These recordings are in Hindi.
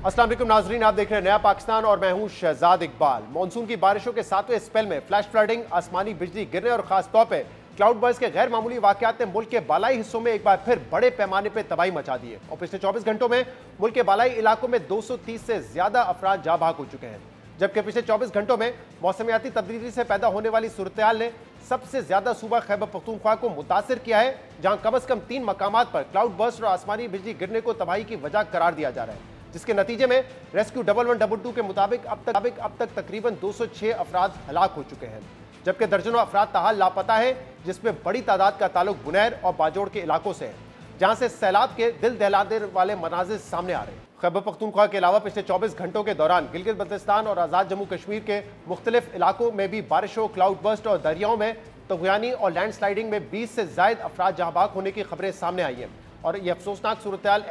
अस्सलाम वालेकुम नाजरीन, आप देख रहे हैं नया पाकिस्तान और मैं हूं शहजाद इकबाल। मानसून की बारिशों के 7वें स्पेल में फ्लैश फ्लडिंग, आसमानी बिजली गिरने और खास तौर पे क्लाउड बर्स्ट के गैर मामूली वाकयात ने मुल्क के बालाई हिस्सों में एक बार फिर बड़े पैमाने पर तबाही मचा दी है और पिछले 24 घंटों में मुल्क के बालाई इलाकों में 230 से ज्यादा अफराद जाँ भाग हो चुके हैं। जबकि पिछले 24 घंटों में मौसमियाती तब्दीली से पैदा होने वाली सूरत-ए-हाल ने सबसे ज्यादा सूबा खैबर पख्तूनख्वा को मुतासिर किया है, जहां कम से कम 3 मकामात पर क्लाउड बर्स्ट और आसमानी बिजली गिरने को तबाही की वजह करार दिया जा रहा है, जिसके नतीजे में रेस्क्यू 1122 के मुताबिक अब तक तकरीबन 206 अफराद हलाक हो चुके हैं, जबकि दर्जनों अफराद ताहाल लापता है, जिसमें बड़ी तादाद का ताल्लुक बुनैर और बाजोड़ के इलाकों से है, जहां से सैलाब के दिल दहलाने वाले मनाजिर सामने आ रहे हैं। खैबर पख्तूनख्वा के अलावा पिछले 24 घंटों के दौरान गिलगित बल्तिस्तान और आज़ाद जम्मू कश्मीर के मुख्तलिफ इलाकों में भी बारिशों, क्लाउड बर्स्ट और दरियाओं में तगयानी और लैंडस्लाइडिंग में 20 से ज़ायद अफराद जहाँ भाग होने की खबरें सामने आई हैं। और यह अफसोसनाक सूरत-ए-हाल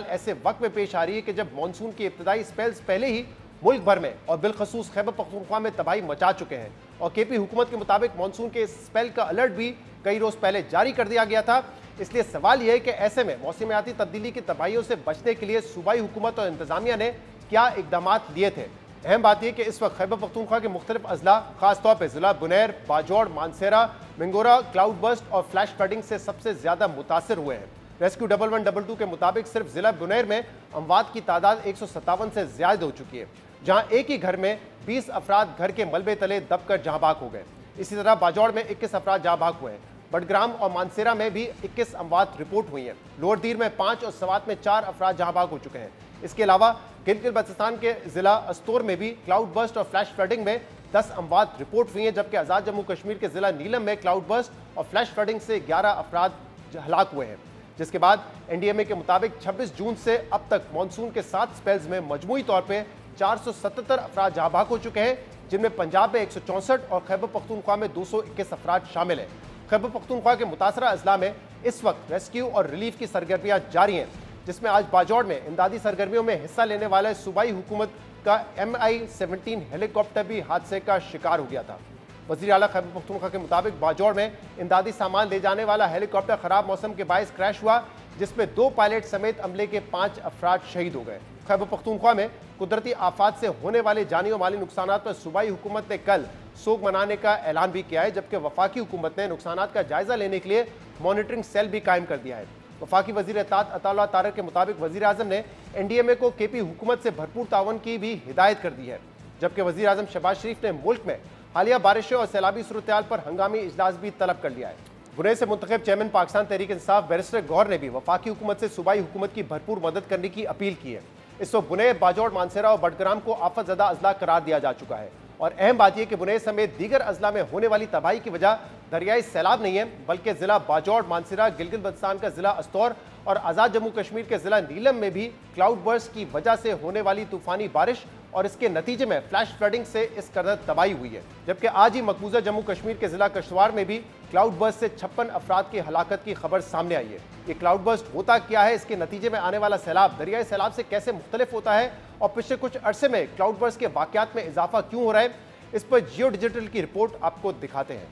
ऐसे वक्त में पेश आ रही है कि जब मानसून की इब्तदाई स्पेल्स पहले ही मुल्क भर में और बिलखसूस खैबर पख्तूनख्वा में तबाही मचा चुके हैं और केपी हुकूमत के मुताबिक मानसून के स्पेल का अलर्ट भी कई रोज पहले जारी कर दिया गया था। इसलिए सवाल यह है कि ऐसे में मौसमियाती तब्दीली की तबाहियों से बचने के लिए सूबाई हुकूमत और इंतजामिया ने क्या इकदाम लिए थे। अहम बात यह कि इस वक्त खैबर पख्तूनख्वा के मुख्तलिफ अजला, खासतौर पर जिला बुनैर, बाजौड़, मानसेरा, मिंगोरा क्लाउड बर्स्ट और फ्लैश फ्लडिंग से सबसे ज्यादा मुतासर हुए हैं। रेस्क्यू 1122 के मुताबिक सिर्फ जिला बुनैर में अमवात की तादाद 157 से ज्यादा हो चुकी है, जहां एक ही घर में 20 अफराद घर के मलबे तले दबकर जहाँ भाग हो गए। इसी तरह बाजौड़ में 21 अफराद जहाँ भाग हुए हैं। बडग्राम और मानसेरा में भी 21 अमवात रिपोर्ट हुई हैं। लोअर दीर में 5 और सवात में 4 अफराद जहाँ भाग हो चुके हैं। इसके अलावा गिलगित बल्तिस्तान के जिला अस्तोर में भी क्लाउड बर्स्ट और फ्लैश फ्लडिंग में 10 अमवात रिपोर्ट हुई हैं, जबकि आज़ाद जम्मू कश्मीर के जिला नीलम में क्लाउड बर्स्ट और फ्लैश फ्लडिंग से 11 अफराद हलाक हुए हैं। जिसके बाद एनडीएमए के मुताबिक 26 जून से अब तक मानसून के 7 स्पेल्स में मजमूई तौर पर 477 अफराद जहाँ भाग हो चुके हैं, जिनमें पंजाब में 164 और खैबर पख्तूनख्वा में 221 अफराद शामिल हैं। खैबर पख्तूनख्वा के मुतासरा अजला में इस वक्त रेस्क्यू और रिलीफ की सरगर्मियां जारी हैं, जिसमें आज बाजौड़ में इमदादी सरगर्मियों में हिस्सा लेने वाले सूबाई हुकूमत का MI-17 हेलीकॉप्टर भी हादसे का शिकार हो गया था। वज़ीर आला खैबर पख्तूनख्वा के मुताबिक बाजौड़ में इमदादी सामान ले जाने वाला हेलीकॉप्टर खराब मौसम के बायस क्रैश हुआ, जिसमें 2 पायलट समेत अमले के 5 अफराद शहीद हो गए। खैबर पख्तूनख्वा में कुदरती आफात से होने वाले जानी और माली नुकसान पर सूबाई हुकूमत ने कल सोग मनाने का ऐलान भी किया है, जबकि वफाकी हुकूमत ने नुकसान का जायजा लेने के लिए मॉनिटरिंग सेल भी कायम कर दिया है। वफाकी वजीर इत्तेलात अताउल्लाह तारक के मुताबिक वजीर आजम ने एनडीएमए को केपी हुकूमत से भरपूर तावन की भी हिदायत कर दी है, जबकि वजीर आजम शहबाज शरीफ ने मुल्क में हालिया बारिशों और सैलाबी सूरत-ए-हाल पर हंगामी इजलास भी तलब कर लिया है। बुने से मुंतखब चेयरमैन पाकिस्तान तहरीक इंसाफ बैरिस्टर गौहर ने भी वफाकी हुकूमत से सूबाई हुकूमत की भरपूर मदद करने की अपील की है। इस वक्त बुने, बाजौड़, मानसेरा और बडग्राम को आफत ज़दा अजला करार दिया जा चुका है और अहम बात यह कि बुने समेत दीगर अजला में होने वाली तबाही की वजह दरियाई सैलाब नहीं है, बल्कि जिला बाजौड़, मानसेरा, गिलगित बल्तिस्तान का जिला अस्तौर और आज़ाद जम्मू कश्मीर के जिला नीलम में भी क्लाउड बर्स्ट की वजह से होने वाली तूफानी बारिश और इसके नतीजे में फ्लैश फ्लडिंग से इस कदर तबाही हुई है। जबकि आज ही मकबूजा जम्मू कश्मीर के जिला कश्तवाड़ में भी क्लाउड बर्स्ट से 56 अफराद की हलाकत की खबर सामने आई है। ये क्लाउड बर्स्ट होता क्या है, इसके नतीजे में आने वाला सैलाब दरियाई सैलाब से कैसे मुख्तलिफ होता है और पिछले कुछ अरसे में क्लाउड बर्स्ट के वाकयात में इजाफा क्यों हो रहा है, इस पर जियो डिजिटल की रिपोर्ट आपको दिखाते हैं।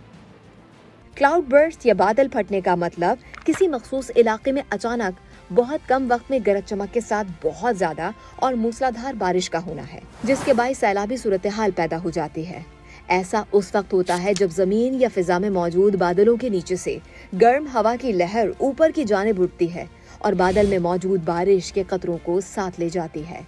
क्लाउड बर्स्ट या बादल फटने का मतलब किसी मखसूस इलाके में अचानक बहुत कम वक्त में गरज चमक के साथ बहुत ज्यादा और मूसलाधार बारिश का होना है, जिसके बायस सैलाबी सूरत-ए-हाल पैदा हो जाती है। ऐसा उस वक्त होता है जब जमीन या फिजा में मौजूद बादलों के नीचे से गर्म हवा की लहर ऊपर की जानिब उठती है और बादल में मौजूद बारिश के कतरों को साथ ले जाती है।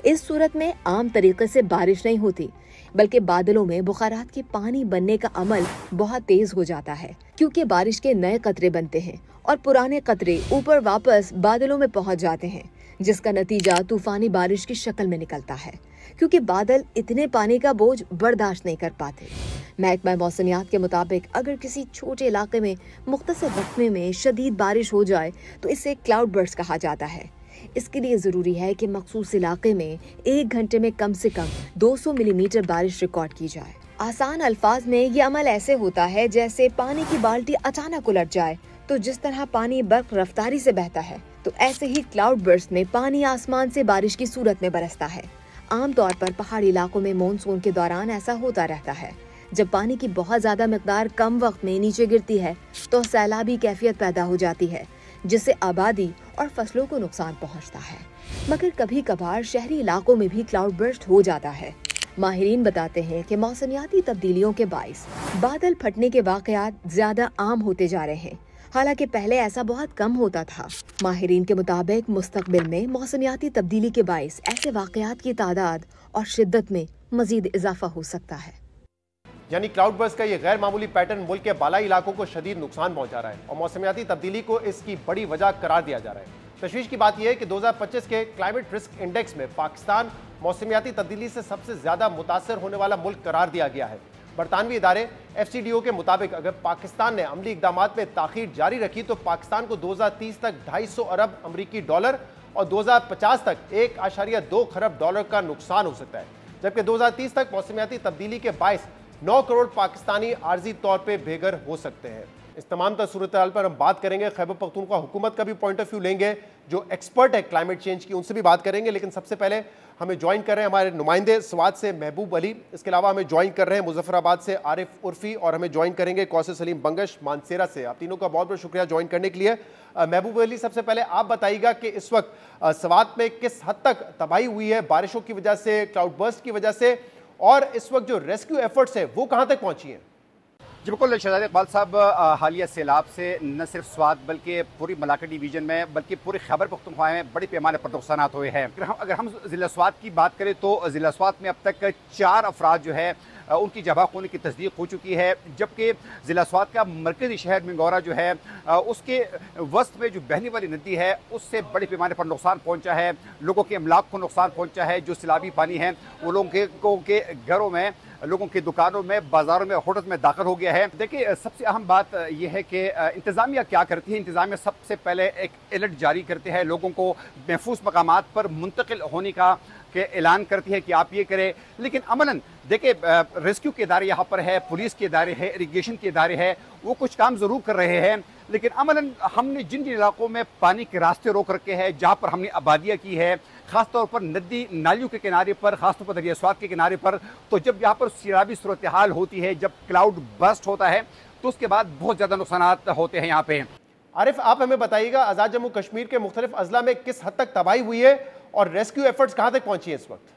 इस सूरत में आम तरीके से बारिश नहीं होती, बल्कि बादलों में बुखारात के पानी बनने का अमल बहुत तेज हो जाता है, क्योंकि बारिश के नए कतरे बनते हैं और पुराने कतरे ऊपर वापस बादलों में पहुंच जाते हैं, जिसका नतीजा तूफानी बारिश की शक्ल में निकलता है, क्योंकि बादल इतने पानी का बोझ बर्दाश्त नहीं कर पाते। महकमा मौसमियात के मुताबिक अगर किसी छोटे इलाके में मुख्तसर वक्त में शदीद बारिश हो जाए तो इसे क्लाउड बर्स्ट कहा जाता है। इसके लिए जरूरी है कि मखसूस इलाके में 1 घंटे में कम से कम 200 मिलीमीटर बारिश रिकॉर्ड की जाए। आसान अल्फाज में ये अमल ऐसे होता है जैसे पानी की बाल्टी अचानक उलट जाए तो जिस तरह पानी बर्क रफ्तारी से बहता है, तो ऐसे ही क्लाउड बर्स्ट में पानी आसमान से बारिश की सूरत में बरसता है। आमतौर पर पहाड़ी इलाकों में मानसून के दौरान ऐसा होता रहता है। जब पानी की बहुत ज्यादा मिकदार कम वक्त में नीचे गिरती है तो सैलाबी कैफियत पैदा हो जाती है, जिससे आबादी और फसलों को नुकसान पहुंचता है। मगर कभी कभार शहरी इलाकों में भी क्लाउड बर्स्ट हो जाता है। माहिरीन बताते हैं कि मौसमियाती तब्दीलियों के बाइस बादल फटने के वाकयात ज्यादा आम होते जा रहे हैं, हालांकि पहले ऐसा बहुत कम होता था। माहिरीन के मुताबिक मुस्तकबिल में मौसमियाती तब्दीली के बाइस ऐसे वाकयात की तादाद और शिद्दत में मजीद इजाफा हो सकता है। यानी क्लाउड बर्स्ट का ये गैर मामूली पैटर्न मुल्क के बालाई इलाकों को शदीद नुकसान पहुंचा रहा है और मौसमियाती तब्दीली को इसकी बड़ी वजह करार दिया जा रहा है। तशवीश की बात यह है कि 2025 के क्लाइमेट रिस्क इंडेक्स में पाकिस्तान मौसमियाती तब्दीली से सबसे ज्यादा मुतासर होने वाला मुल्क करार दिया गया है। बरतानवी इदारे FCDO के मुताबिक अगर पाकिस्तान ने अमली इकदामात में ताखीर जारी रखी तो पाकिस्तान को 2030 तक 250 अरब अमरीकी डॉलर और 2050 तक 1.2 खरब डॉलर का नुकसान हो सकता है, जबकि 2030 तक मौसमियाती तब्दीली के बाइस 9 करोड़ पाकिस्तानी आर्जी तौर पर बेघर हो सकते हैं। इस तमाम सूरत हाल पर हम बात करेंगे, खैबर पख्तूनख्वा हुकूमत का भी पॉइंट ऑफ व्यू लेंगे, जो एक्सपर्ट है क्लाइमेट चेंज की, उनसे भी बात करेंगे। लेकिन सबसे पहले हमें ज्वाइन कर रहे हैं हमारे नुमाइंदे स्वात से महबूब अली, इसके अलावा हमें ज्वाइन कर रहे हैं मुजफ्फराबाद से आरिफ उर्फी और हमें ज्वाइन करेंगे कौसर सलीम बंगश मानसेरा से। आप तीनों का बहुत बहुत शुक्रिया ज्वाइन करने के लिए। महबूब अली, सबसे पहले आप बताइएगा कि इस वक्त स्वात में किस हद तक तबाही हुई है बारिशों की वजह से, क्लाउड बर्स्ट की वजह से, और इस वक्त जो रेस्क्यू एफर्ट्स है वो कहाँ तक पहुंची हैं? जी बिल्कुल शहजाद इकबाल साहब, हालिया सैलाब से न सिर्फ स्वात बल्कि पूरी मलाका डिवीज़न में बल्कि पूरे खैबर पख्तूनख्वा में बड़े पैमाने पर नुकसान हुए हैं। अगर हम ज़िला स्वात की बात करें तो ज़िला स्वात में अब तक 4 अफराद जो है उनकी जवाब होने की तस्दीक हो चुकी है, जबकि ज़िला स्वात का मरकज़ी शहर मिंगौरा जो है उसके वस्त में जो बहने वाली नदी है उससे बड़े पैमाने पर नुकसान पहुँचा है, लोगों के अमलाक को नुकसान पहुँचा है। जो सैलाबी पानी है वो लोगों के घरों में, लोगों की दुकानों में, बाज़ारों में, होटल में दाखिल हो गया है। देखिए, सबसे अहम बात यह है कि इंतज़ामिया क्या करती है। इंतज़ामिया सबसे पहले एक अलर्ट जारी करते हैं, लोगों को महफूज मकामात पर मुंतकिल होने का के ऐलान करती है कि आप ये करें। लेकिन अमलन देखिए, रेस्क्यू के इदारे यहाँ पर है, पुलिस के इदारे है, इरिगेशन के इदारे है, वो कुछ काम ज़रूर कर रहे हैं, लेकिन अमलन हमने जिन जिन इलाकों में पानी के रास्ते रोक रखे हैं, जहाँ पर हमने आबादियाँ की है, ख़ासतौर पर नदी नालियों के किनारे पर, ख़ासतौर पर दरिया स्वात के किनारे पर, तो जब यहाँ पर सैलाबी सूरत हाल होती है, जब क्लाउड बर्स्ट होता है तो उसके बाद बहुत ज़्यादा नुकसान होते हैं यहाँ पे। आरिफ, आप हमें बताइएगा आज़ाद जम्मू कश्मीर के मुख्तलिफ अजला में किस हद तक तबाही हुई है और रेस्क्यू एफर्ट्स कहाँ तक पहुँची है इस वक्त?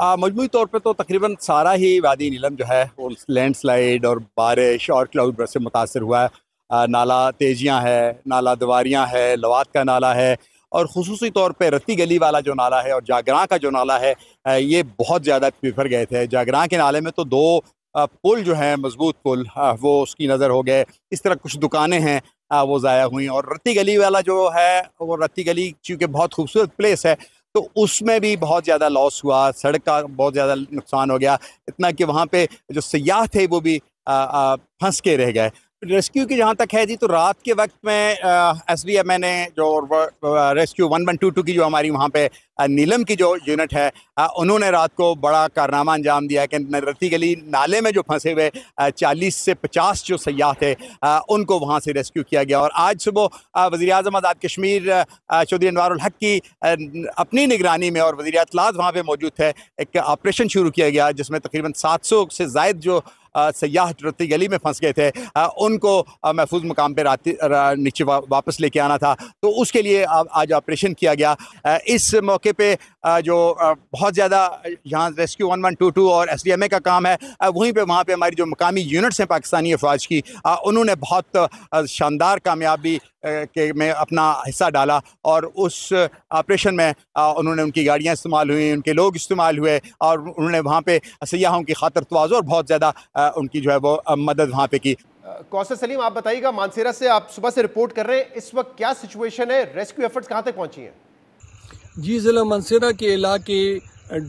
मजमूई तौर पे तो तकरीबन सारा ही वादी नीलम जो है वो लैंडस्लाइड और बारिश और क्लाउड बर्स्ट से मुतासर हुआ है। नाला तेजियाँ है, नाला दवारियाँ है, लवात का नाला है और ख़ुसूसी तौर पे रत्ती गली वाला जो नाला है और जागरां का जो नाला है ये बहुत ज़्यादा बिफर गए थे। जागरां के नाले में तो 2 पुल जो हैं, मजबूत पुल, वो उसकी नज़र हो गए। इस तरह कुछ दुकानें हैं वो ज़ाया हुई, और रत्ती गली वाला जो है वो रत्ती गली चूँकि बहुत खूबसूरत प्लेस है तो उसमें भी बहुत ज़्यादा लॉस हुआ, सड़क का बहुत ज़्यादा नुकसान हो गया, इतना कि वहाँ पे जो सयाह थे वो भी फंस के रह गए। रेस्क्यू की जहाँ तक है जी, तो रात के वक्त में SDM ने जो रेस्क्यू 1122 की जो हमारी वहाँ पे नीलम की जो यूनिट है उन्होंने रात को बड़ा कारनामा अंजाम दिया कि रत्ती गली नाले में जो फंसे हुए 40 से 50 जो सयाह थे उनको वहाँ से रेस्क्यू किया गया। और आज सुबह वज़ीर-ए-आज़म आज़ाद कश्मीर चौधरी अनवारुल हक की अपनी निगरानी में और वज़ीर इत्तलात वहाँ पे मौजूद थे, एक ऑपरेशन शुरू किया गया जिसमें तकरीबन 700 से ज़ायद जो सयाह रत्ती गली में फंस गए थे उनको महफूज मकाम पे नीचे वापस लेके आना था, तो उसके लिए आज ऑपरेशन किया गया। इस मौके पे जो बहुत ज़्यादा यहाँ रेस्क्यू 1122 और SDMA का काम है, वहीं पे वहाँ पे हमारी जो मकामी यूनिट्स हैं पाकिस्तानी अफवाज की, उन्होंने बहुत शानदार कामयाबी में अपना हिस्सा डाला और उस ऑपरेशन में उन्होंने उनकी गाड़ियाँ इस्तेमाल हुई, उनके लोग इस्तेमाल हुए और उन्होंने वहाँ पे सयाहों की खातर तवाज़ो और बहुत ज़्यादा उनकी जो है वो मदद वहाँ पे की। कौसर सलीम, आप बताइएगा, मानसेरा से आप सुबह से रिपोर्ट कर रहे हैं, इस वक्त क्या सिचुएशन है, रेस्क्यू एफर्ट्स कहाँ तक पहुँची हैं? जी, ज़िला मानसेरा के इलाके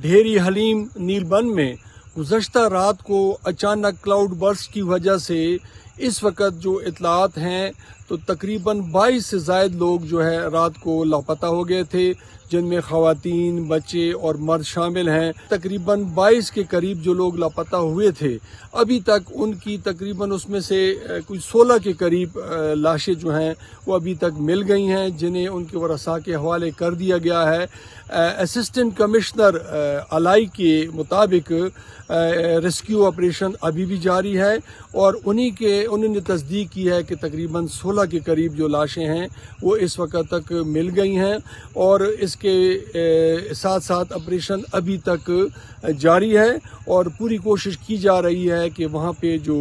ढेरी हलीम नीलबन में गुज़श्ता रात को अचानक क्लाउड बर्स्ट की वजह से इस वक्त जो इतलात हैं तो तकरीबन 22 से ज़ायद लोग जो है रात को लापता हो गए थे, जिनमें ख़वातीन, बच्चे और मर्द शामिल हैं। तकरीबन 22 के करीब जो लोग लापता हुए थे, अभी तक उनकी तकरीबन उसमें से कुछ 16 के करीब लाशें जो हैं वो अभी तक मिल गई हैं, जिन्हें उनके वरसा के हवाले कर दिया गया है। असिस्टेंट कमिश्नर अलाई के मुताबिक रेस्क्यू ऑपरेशन अभी भी जारी है और उन्होंने तस्दीक की है कि तकरीबन 16 16 के करीब जो लाशें हैं वो इस वक्त तक मिल गई हैं और इसके साथ साथ ऑपरेशन अभी तक जारी है और पूरी कोशिश की जा रही है कि वहाँ पे जो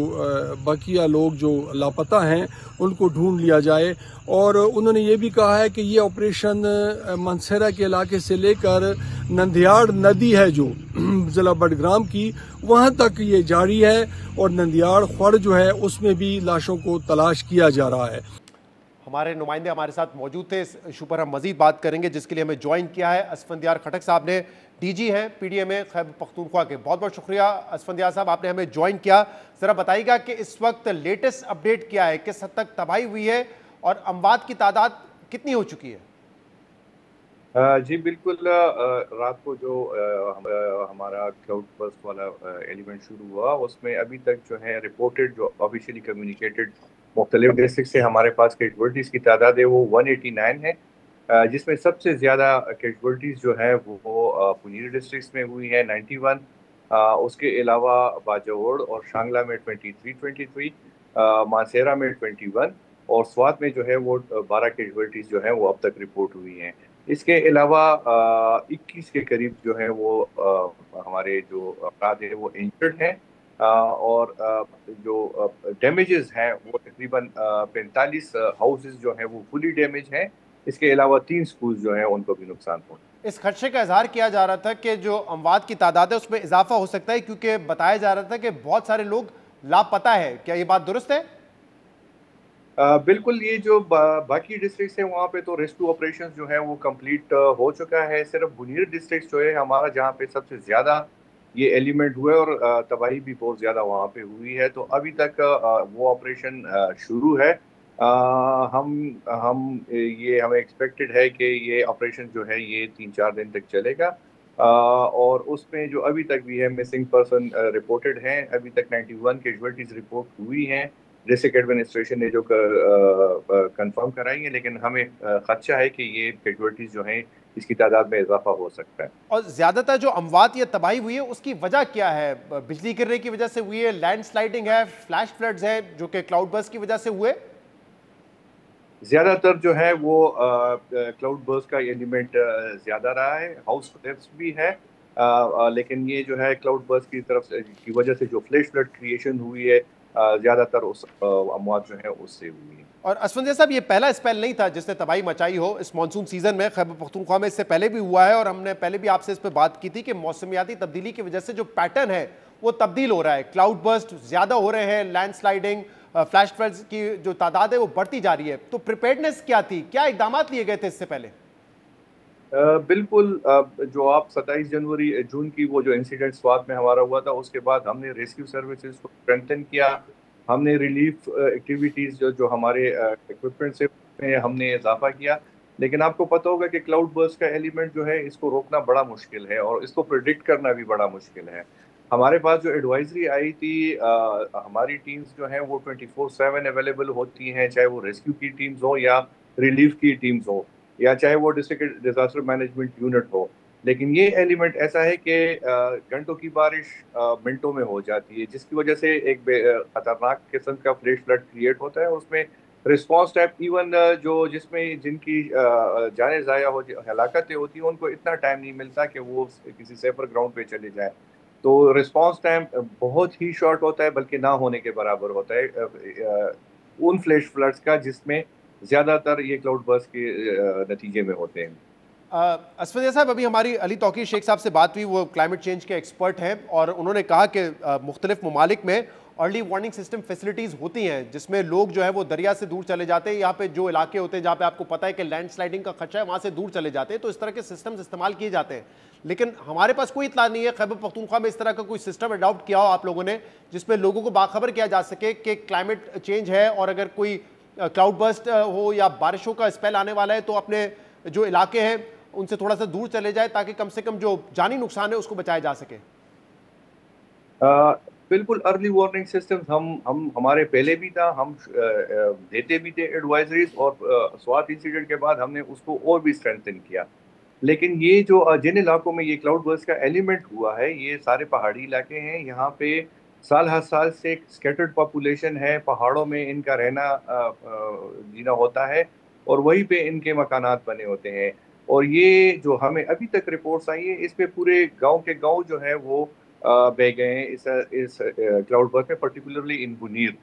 बकिया लोग जो लापता हैं उनको ढूंढ लिया जाए। और उन्होंने ये भी कहा है कि ये ऑपरेशन मानसेरा के इलाके से लेकर नंदियाड़ नदी है जो ज़िला बडग्राम की, वहाँ तक ये जारी है और नंदियाड़ खड़ जो है उसमें भी लाशों को तलाश किया जा रहा है। हमारे नुमाइंदे हमारे साथ मौजूद थे, इस इशू पर हम मजीद बात करेंगे, जिसके लिए हमें ज्वाइन किया है असफंदियार खटक साहब ने, डीजी हैं पीडीएमए खैबर पख्तूनख्वा के। बहुत बहुत शुक्रिया असफंदियार साहब, आपने हमें ज्वाइन किया। ज़रा बताइएगा कि इस वक्त लेटेस्ट अपडेट क्या है, किस हद तक तबाही हुई है और अमवात की तादाद कितनी हो चुकी है? जी बिल्कुल, रात को जो हमारा क्लाउड बर्स्ट वाला एलिमेंट शुरू हुआ उसमें अभी तक जो है रिपोर्टेड, जो ऑफिशियली कम्युनिकेटेड मुख्तलिफ डिस्ट्रिक्ट से हमारे पास कैजुअल्टीज़ की तादाद है वो 189 है, जिसमें सबसे ज़्यादा कैजुअल्टीज़ जो है वो पुनीर डिस्ट्रिक्ट में हुई है 91, उसके अलावा बाजौड़ और शांगला में 23, मासेरा में 21 और स्वात में जो है वो 12 कैजुअल्टीज़ जो है वो अब तक रिपोर्ट हुई हैं। इसके अलावा 21 के करीब जो है वो हमारे जो अफराद है वो इंजर्ड हैं और जो डैमेजेस हैं वो तकरीबन 45 हाउसेस जो हैं वो फुली डैमेज हैं। इसके अलावा 3 स्कूल जो हैं उनको भी नुकसान पहुंचा। इस खदशे का इजहार किया जा रहा था कि जो अमवात की तादाद है उसमें इजाफा हो सकता है, क्योंकि बताया जा रहा था कि बहुत सारे लोग लापता है। क्या ये बात दुरुस्त है? बिल्कुल, ये जो बाकी डिस्ट्रिक्ट है वहाँ पे तो रेस्क्यू ऑपरेशंस जो है वो कंप्लीट हो चुका है। सिर्फ बुनीर डिस्ट्रिक्ट जो है हमारा, जहाँ पे सबसे ज़्यादा ये एलिमेंट हुए और तबाही भी बहुत ज़्यादा वहाँ पे हुई है, तो अभी तक वो ऑपरेशन शुरू है। हमें एक्सपेक्टेड है कि ये ऑपरेशन जो है ये 3-4 दिन तक चलेगा और उसमें जो अभी तक भी है मिसिंग पर्सन रिपोर्टेड हैं। अभी तक 91 कैजुअल्टीज रिपोर्ट हुई हैं, डिस्ट्रिक्ट एडमिनिस्ट्रेशन ने जो कंफर्म कराई है, लेकिन हमें खदशा है कि ये कैजुअल्टीज जो हैं इसकी तादाद में इजाफा हो सकता है। और ज्यादातर जो अमवात या तबाही हुई है उसकी वजह क्या है? बिजली गिरने की वजह से हुई है, लैंडस्लाइडिंग है, फ्लैश फ्लड्स है जो कि क्लाउड बर्स्ट की वजह से हुए? ज्यादातर जो है वो क्लाउड बर्स्ट का एलिमेंट ज्यादा रहा है, हाउस फ्लड्स भी है, लेकिन ये जो है क्लाउड बर्स्ट की तरफ की वजह से जो फ्लैश फ्लड क्रिएशन हुई है ज्यादातर उस अमवात जो है उससे हुई है। और असफंदिया साहब, ये पहला स्पेल नहीं था जिसने तबाही मचाई हो इस मानसून सीजन में। खैबर पख्तूनख्वा में इससे पहले भी हुआ है और हमने पहले भी आपसे इस पर बात की थी कि मौसमियाती तब्दीली की वजह से जो पैटर्न है वो तब्दील हो रहा है, क्लाउड बर्स्ट ज्यादा हो रहे हैं, लैंडस्लाइडिंग, फ्लैश फ्लड्स की जो तादाद है वो बढ़ती जा रही है। तो प्रिपेयर्डनेस क्या थी, क्या इकदाम लिए गए थे इससे पहले? बिल्कुल, जो आप 27 जनवरी जून की वो जो इंसिडेंट स्वात में हमारा हुआ था उसके बाद हमने रेस्क्यू सर्विसेज को स्ट्रेंथन किया, हमने रिलीफ एक्टिविटीज़ जो हमारे इक्विपमेंट से उसमें हमने इजाफा किया। लेकिन आपको पता होगा कि क्लाउड बर्स्ट का एलिमेंट जो है इसको रोकना बड़ा मुश्किल है और इसको प्रिडिक्ट करना भी बड़ा मुश्किल है। हमारे पास जो एडवाइजरी आई थी, हमारी टीम्स जो हैं वो 24/7 अवेलेबल होती हैं, चाहे वो रेस्क्यू की टीम्स हो या रिलीफ की टीम्स हो या चाहे वो डिस्ट्रिक्ट डिजास्टर मैनेजमेंट यूनिट हो। लेकिन ये एलिमेंट ऐसा है कि घंटों की बारिश मिनटों में हो जाती है, जिसकी वजह से एक खतरनाक किस्म का फ्लैश फ्लड क्रिएट होता है। उसमें रिस्पॉन्स टाइम इवन जिनकी जाने ज़ाया हो, हलाकतें होती हैं, उनको इतना टाइम नहीं मिलता कि वो किसी सेफर ग्राउंड पे चले जाए। तो रिस्पॉन्स टाइम बहुत ही शॉर्ट होता है, बल्कि ना होने के बराबर होता है उन फ्लैश फ्लड्स का जिसमें ज़्यादातर ये क्लाउड बर्स्ट के नतीजे में होते हैं। असफंदिया साहब, अभी हमारी अली तौकीर शेख साहब से बात हुई, वो क्लाइमेट चेंज के एक्सपर्ट हैं और उन्होंने कहा कि मुख्तलिफ ममालिक में अर्ली वार्निंग सिस्टम फैसिलिटीज़ होती हैं जिसमें लोग जो है वो दरिया से दूर चले जाते हैं, यहाँ पे जो इलाके होते हैं जहाँ पे आपको पता है कि लैंडस्लाइडिंग का खतरा है वहाँ से दूर चले जाते हैं, तो इस तरह के सिस्टम्स इस्तेमाल किए जाते हैं। लेकिन हमारे पास कोई इत्तला नहीं है खैबर पख्तूनख्वा में इस तरह का कोई सिस्टम अडॉप्ट किया हो आप लोगों ने जिसमें लोगों को बाखबर किया जा सके कि क्लाइमेट चेंज है और अगर कोई क्लाउड बर्स्ट हो या बारिशों का स्पेल आने वाला है तो अपने जो इलाके हैं उनसे थोड़ा सा दूर चले जाए ताकि कम से कम जो जानी नुकसान है उसको बचाया जा सके। बिल्कुल, अर्ली वार्निंग सिस्टम हम हमारे पहले भी था, हम देते भी थे एडवाइजरीज और स्वात इंसिडेंट के बाद हमने उसको और भी स्ट्रेंथन किया। लेकिन ये जो जिन इलाकों में ये क्लाउड बर्स्ट का एलिमेंट हुआ है ये सारे पहाड़ी इलाके हैं, यहाँ पे साल हर साल से एक स्कैटर्ड पॉपुलेशन है, पहाड़ों में इनका रहना जीना होता है और वहीं पे इनके मकानात बने होते हैं। और ये जो हमें अभी तक रिपोर्ट्स आई है, इसमें पूरे गांव के गांव जो है वो बह गए हैं इस क्लाउड बर्स्ट में, पर्टिकुलरली इन बुनीर।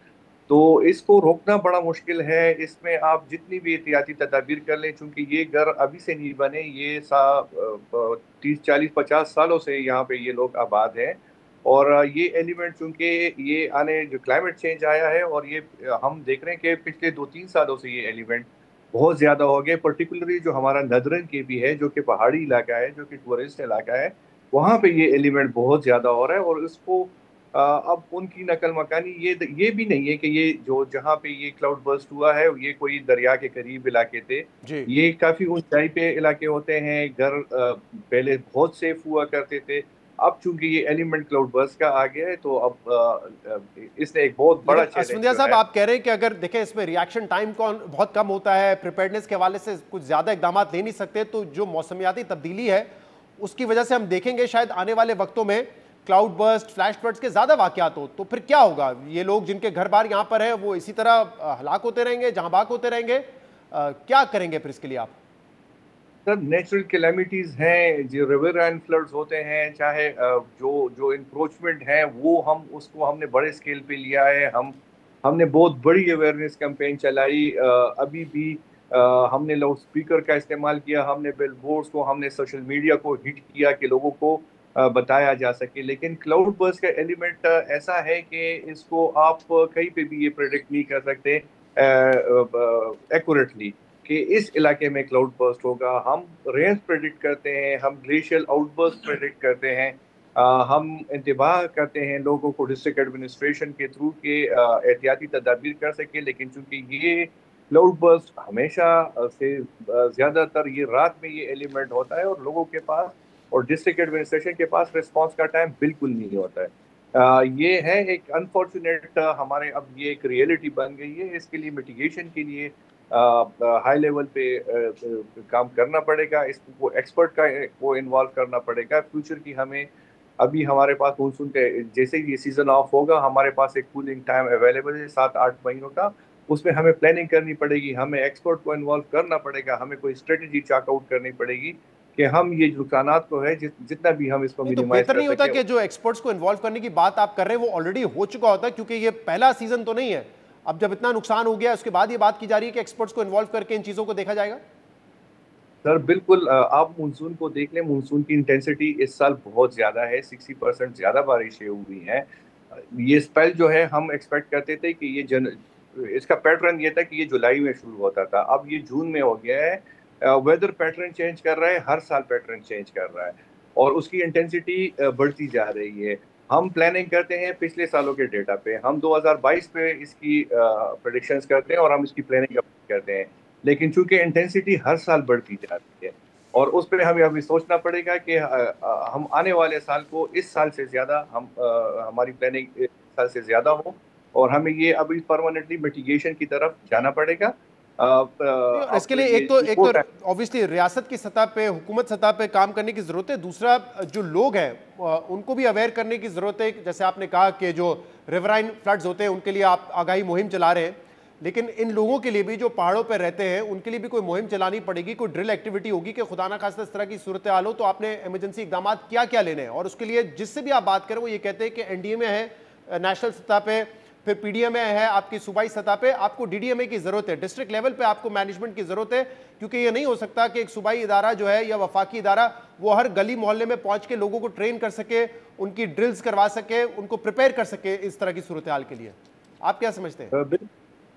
तो इसको रोकना बड़ा मुश्किल है। इसमें आप जितनी भी एहतियाती तदाबीर कर लें, चूंकि ये घर अभी से नहीं बने, ये 30 40 50 सालों से यहाँ पे ये लोग आबाद हैं। और ये एलिमेंट चूंकि ये आने जो क्लाइमेट चेंज आया है, और ये हम देख रहे हैं कि पिछले 2 3 सालों से ये एलिमेंट बहुत ज्यादा हो गए। पर्टिकुलरली जो हमारा नदरन के भी है, जो कि पहाड़ी इलाका है, जो कि टूरिस्ट इलाका है, वहाँ पे ये एलिमेंट बहुत ज्यादा हो रहा है। और इसको अब उनकी नकल मकानी ये भी नहीं है कि ये जो जहाँ पे ये क्लाउड बर्स्ट हुआ है ये कोई दरिया के करीब इलाके थे। जी। ये काफी ऊंचाई पे इलाके होते हैं। घर पहले बहुत सेफ हुआ करते थे। अब चूंकि ये एलिमेंट क्लाउड बर्स्ट का आ गया है, तो अब इसने एक बहुत बड़ा लेकिन चैलेंज असफंदिया जो साहब, है। आप कह रहे हैं कि अगर देखें इसमें रिएक्शन टाइम कौन बहुत कम होता है, प्रिपेयर्डनेस के हवाले से कुछ ज्यादा इकदाम ले नहीं सकते, तो जो मौसमियाती तब्दीली है उसकी वजह से हम देखेंगे शायद आने वाले वक्तों में क्लाउड बर्स्ट, फ्लैश फ्लड्स के ज्यादा वाकयात हो, तो फिर क्या होगा? ये लोग जिनके घर बार यहाँ पर है वो इसी तरह हलाक होते रहेंगे, जहां बाक होते रहेंगे? क्या करेंगे फिर इसके लिए आप? सर, नेचुरल कैलेमिटीज हैं, जो रिवर एंड फ्लड्स होते हैं, चाहे जो जो इंक्रोचमेंट है वो उसको हमने बड़े स्केल पे लिया है। हमने बहुत बड़ी अवेयरनेस कैंपेन चलाई। अभी भी हमने लाउड स्पीकर का इस्तेमाल किया, हमने बिलबोर्ड्स को, हमने सोशल मीडिया को हिट किया कि लोगों को बताया जा सके। लेकिन क्लाउड बर्स्ट का एलिमेंट ऐसा है कि इसको आप कहीं पे भी ये प्रेडिक्ट नहीं कर सकते एक्यूरेटली कि इस इलाके में क्लाउड बर्स्ट होगा। हम रेंज प्रेडिक्ट करते हैं, हम ग्लेशियल आउटबर्स्ट प्रेडिक्ट करते हैं, हम इंतबाह करते हैं लोगों को डिस्ट्रिक्ट एडमिनिस्ट्रेशन के थ्रू के एहतियाती तदाबीर कर सके। लेकिन चूंकि ये क्लाउड बर्स्ट हमेशा से ज़्यादातर ये रात में ये एलिमेंट होता है, और लोगों के पास और डिस्ट्रिक्ट एडमिनिस्ट्रेशन के पास रिस्पांस का टाइम बिल्कुल नहीं होता है। ये है एक अनफॉर्चुनेट, हमारे अब ये एक रियलिटी बन गई है। इसके लिए मिटिगेशन के लिए हाई लेवल पे काम करना पड़ेगा। इसको एक्सपर्ट का को इन्वॉल्व करना पड़ेगा। फ्यूचर की हमें अभी हमारे पास मानसून के जैसे ही ये सीजन ऑफ होगा, हमारे पास एक कूलिंग टाइम अवेलेबल है 7 8 महीनों का। उसमें हमें प्लानिंग करनी पड़ेगी, हमें एक्सपर्ट को इन्वॉल्व करना पड़ेगा, हमें कोई स्ट्रेटेजी चार्ट आउट करनी पड़ेगी कि हम ये नुकसानात को है जितना भी हम इसको नहीं, तो मिनिमाइज बेहतर कर नहीं होता सकें। कि जो एक्सपर्ट्स को इन्वॉल्व करने की बात आप कर रहे हैं वो ऑलरेडी हो चुका होता है, क्योंकि ये पहला सीजन तो नहीं है। अब जब इतना नुकसान हो गया उसके बाद ये बात की जा रही है कि एक्सपर्ट्स को इन्वॉल्व करके इन चीजों को देखा जाएगा। सर बिल्कुल, आप मानसून को देख लें, मानसून की इंटेंसिटी इस साल बहुत ज़्यादा है, 60% ज़्यादा बारिशें हुई हैं। ये स्पेल जो है हम एक्सपेक्ट करते थे कि इसका पैटर्न ये था कि ये जुलाई में शुरू होता था, अब ये जून में हो गया है। वेदर पैटर्न चेंज कर रहा है, हर साल पैटर्न चेंज कर रहा है और उसकी इंटेंसिटी बढ़ती जा रही है। हम प्लानिंग करते हैं पिछले सालों के डेटा पे, हम 2022 पे इसकी प्रेडिक्शंस करते हैं और हम इसकी प्लानिंग करते हैं। लेकिन चूंकि इंटेंसिटी हर साल बढ़ती जा रही है और उस पर हमें अभी सोचना पड़ेगा कि हम आने वाले साल को इस साल से ज़्यादा हमारी प्लानिंग इस साल से ज़्यादा हो, और हमें ये अभी परमानेंटली मिटिगेशन की तरफ जाना पड़ेगा। और इसके लिए एक तो ऑब्वियसली रियासत की सतह पे, हुकूमत सतह पे काम करने की जरूरत है। दूसरा, जो लोग हैं उनको भी अवेयर करने की जरूरत है। जैसे आपने कहा कि जो रिवराइन फ्लड्स होते हैं उनके लिए आप आगाही मुहिम चला रहे हैं, लेकिन इन लोगों के लिए भी जो पहाड़ों पर रहते हैं उनके लिए भी कोई मुहिम चलानी पड़ेगी, कोई ड्रिल एक्टिविटी होगी कि खुदा ना खास्ता इस तरह की सूरत हाल हो तो आपने इमरजेंसी इकदाम क्या क्या लेने हैं। और उसके लिए जिससे भी आप बात करें वो ये कहते हैं कि एनडीएमए है नेशनल सतह पे, फिर पीडीएमए है आपकी सूबाई सतह पे, आपको डीडीएमए की जरूरत है, डिस्ट्रिक्ट लेवल पे आपको मैनेजमेंट की जरूरत है। क्योंकि ये नहीं हो सकता कि एक सूबाई इदारा जो है या वफाकी इदारा वो हर गली मोहल्ले में पहुंच के लोगों को ट्रेन कर सके, उनकी ड्रिल्स करवा सके, उनको प्रिपेयर कर सके इस तरह की सूरत हाल के लिए। आप क्या समझते हैं?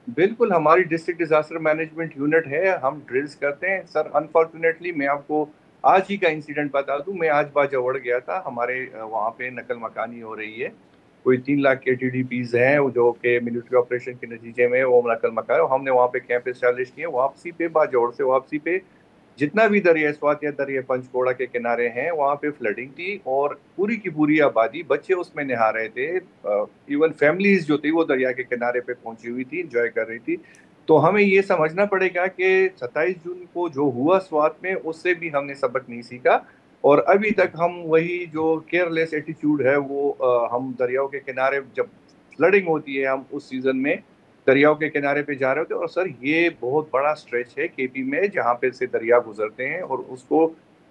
बिल्कुल, हमारी डिस्ट्रिक्ट डिजास्टर मैनेजमेंट यूनिट है, हम ड्रिल्स करते हैं। सर अनफॉर्चुनेटली मैं आपको आज ही का इंसिडेंट बता दूं, मैं आज बाजवड़ गया था, हमारे वहाँ पे नकल मकानी हो रही है। कोई 3 लाख के TDPs हैं जो कि मिलिट्री ऑपरेशन के नतीजे में वो नकल मकान, हमने वहाँ पे कैंप इस्टेब्लिश किए। वापसी पे बाजवड़ से वापसी पे जितना भी दरिया स्वात या दरिया पंचकोड़ा के किनारे हैं वहाँ पे फ्लडिंग थी और पूरी की पूरी आबादी, बच्चे उसमें नहा रहे थे, इवन फैमिलीज जो थी वो दरिया के किनारे पे पहुंची हुई थी, एंजॉय कर रही थी। तो हमें ये समझना पड़ेगा कि 27 जून को जो हुआ स्वात में उससे भी हमने सबक नहीं सीखा। और अभी तक हम वही जो केयरलेस एटीट्यूड है वो हम दरियाओं के किनारे जब फ्लडिंग होती है हम उस सीजन में दरियाओं के किनारे पे जा रहे होते हैं। और सर ये बहुत बड़ा स्ट्रेच है केपी में जहाँ पे से दरिया गुजरते हैं और उसको